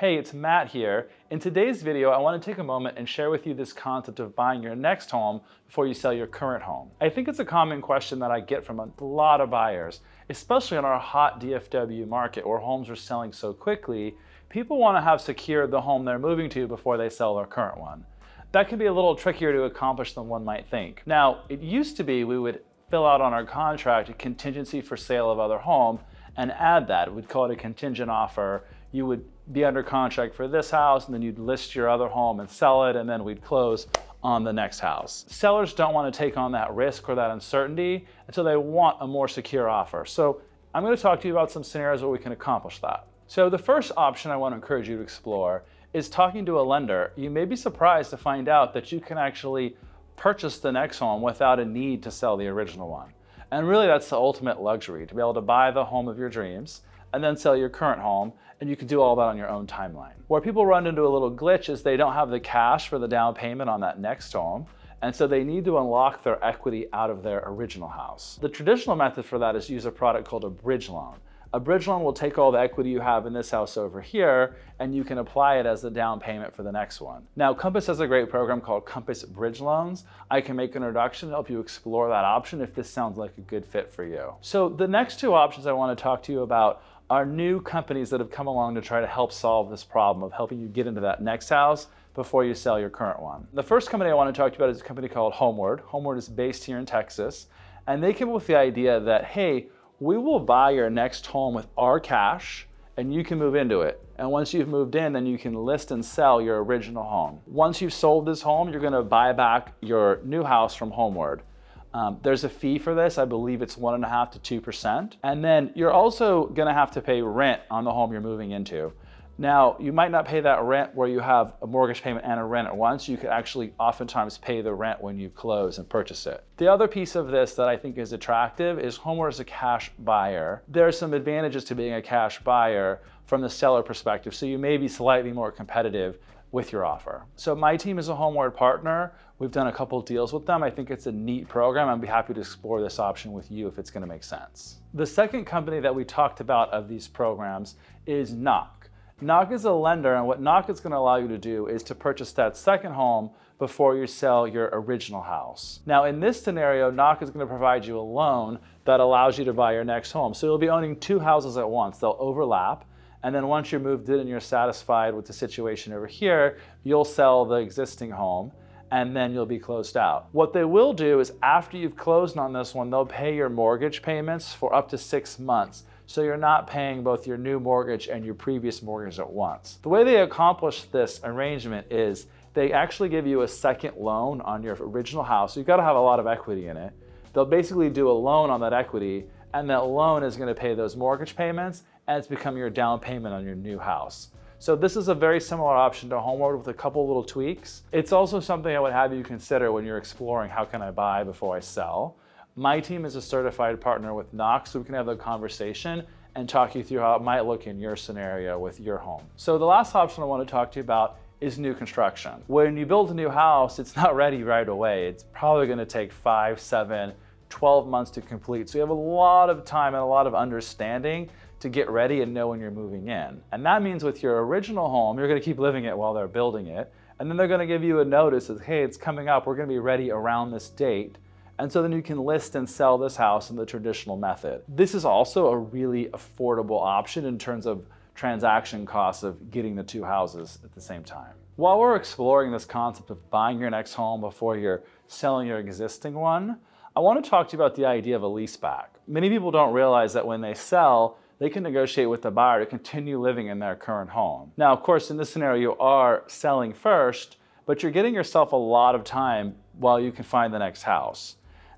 Hey, it's Matt here. In today's video, I want to take a moment and share with you this concept of buying your next home before you sell your current home. I think it's a common question that I get from a lot of buyers, especially in our hot DFW market where homes are selling so quickly. People want to have secured the home they're moving to before they sell their current one. That can be a little trickier to accomplish than one might think. Now, it used to be we would fill out on our contract a contingency for sale of other home and add that. We'd call it a contingent offer. You would be under contract for this house, and then you'd list your other home and sell it, and then we'd close on the next house. Sellers don't want to take on that risk or that uncertainty, and so they want a more secure offer. So I'm going to talk to you about some scenarios where we can accomplish that. So the first option I want to encourage you to explore is talking to a lender. You may be surprised to find out that you can actually purchase the next home without a need to sell the original one. And really that's the ultimate luxury, to be able to buy the home of your dreams and then sell your current home, and you can do all that on your own timeline. Where people run into a little glitch is they don't have the cash for the down payment on that next home, and so they need to unlock their equity out of their original house. The traditional method for that is to use a product called a bridge loan. A bridge loan will take all the equity you have in this house over here, and you can apply it as the down payment for the next one. Now, Compass has a great program called Compass Bridge Loans. I can make an introduction to help you explore that option if this sounds like a good fit for you. So the next two options I want to talk to you about are new companies that have come along to try to help solve this problem of helping you get into that next house before you sell your current one. The first company I want to talk to you about is a company called Homeward. Homeward is based here in Texas, and they came up with the idea that, hey, we will buy your next home with our cash and you can move into it. And once you've moved in, then you can list and sell your original home. Once you've sold this home, you're going to buy back your new house from Homeward. There's a fee for this. I believe it's 1.5% to 2%. And then you're also going to have to pay rent on the home you're moving into. Now, you might not pay that rent where you have a mortgage payment and a rent at once. You could actually oftentimes pay the rent when you close and purchase it. The other piece of this that I think is attractive is Homeward is a cash buyer. There are some advantages to being a cash buyer from the seller perspective, so you may be slightly more competitive with your offer. So my team is a Homeward partner. We've done a couple deals with them. I think it's a neat program. I'd be happy to explore this option with you if it's going to make sense. The second company that we talked about of these programs is Knock. Knock is a lender, and what Knock is going to allow you to do is to purchase that second home before you sell your original house. Now in this scenario, Knock is going to provide you a loan that allows you to buy your next home. So you'll be owning two houses at once. They'll overlap. And then once you're moved in and you're satisfied with the situation over here, you'll sell the existing home and then you'll be closed out. What they will do is after you've closed on this one, they'll pay your mortgage payments for up to 6 months. So you're not paying both your new mortgage and your previous mortgage at once. The way they accomplish this arrangement is they actually give you a second loan on your original house. So you've got to have a lot of equity in it. They'll basically do a loan on that equity, and that loan is going to pay those mortgage payments, and it's become your down payment on your new house. So this is a very similar option to Homeward with a couple little tweaks. It's also something I would have you consider when you're exploring how can I buy before I sell. My team is a certified partner with Knox, so we can have a conversation and talk you through how it might look in your scenario with your home. So the last option I want to talk to you about is new construction. When you build a new house, it's not ready right away. It's probably going to take 5, 7, 12 months to complete. So you have a lot of time and a lot of understanding to get ready and know when you're moving in. And that means with your original home, you're going to keep living it while they're building it. And then they're going to give you a notice that, hey, it's coming up. We're going to be ready around this date. And so then you can list and sell this house in the traditional method. This is also a really affordable option in terms of transaction costs of getting the two houses at the same time. While we're exploring this concept of buying your next home before you're selling your existing one, I want to talk to you about the idea of a leaseback. Many people don't realize that when they sell, they can negotiate with the buyer to continue living in their current home. Now, of course, in this scenario, you are selling first, but you're getting yourself a lot of time while you can find the next house.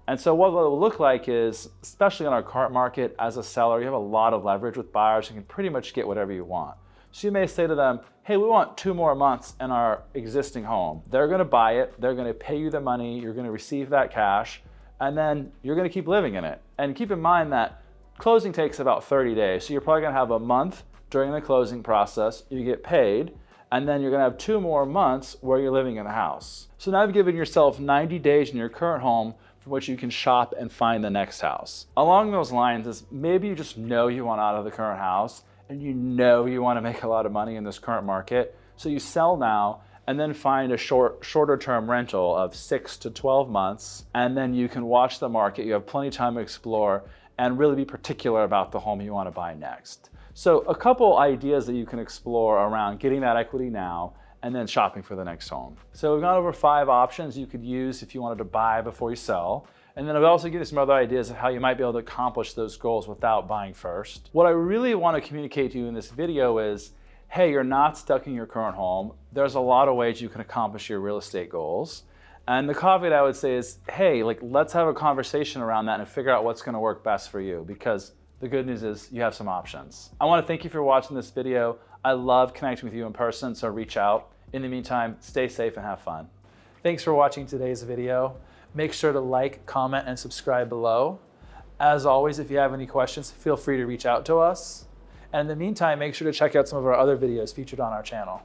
And so what it will look like is, especially in our current market, as a seller, you have a lot of leverage with buyers. You can pretty much get whatever you want. So you may say to them, hey, we want 2 more months in our existing home. They're going to buy it. They're going to pay you the money. You're going to receive that cash, and then you're going to keep living in it. And keep in mind that closing takes about 30 days. So you're probably going to have a month during the closing process. You get paid, and then you're going to have 2 more months where you're living in the house. So now you've given yourself 90 days in your current home from which you can shop and find the next house. Along those lines is maybe you just know you want out of the current house and you know you want to make a lot of money in this current market. So you sell now and then find a shorter term rental of 6 to 12 months, and then you can watch the market. You have plenty of time to explore and really be particular about the home you want to buy next. So a couple ideas that you can explore around getting that equity now and then shopping for the next home. So we've gone over 5 options you could use if you wanted to buy before you sell. And then I've also given you some other ideas of how you might be able to accomplish those goals without buying first. What I really want to communicate to you in this video is, hey, you're not stuck in your current home. There's a lot of ways you can accomplish your real estate goals. And the caveat I would say is, hey, let's have a conversation around that and figure out what's going to work best for you, because the good news is you have some options. I want to thank you for watching this video. I love connecting with you in person, so reach out. In the meantime, stay safe and have fun. Thanks for watching today's video. Make sure to like, comment, and subscribe below. As always, if you have any questions, feel free to reach out to us. And in the meantime, make sure to check out some of our other videos featured on our channel.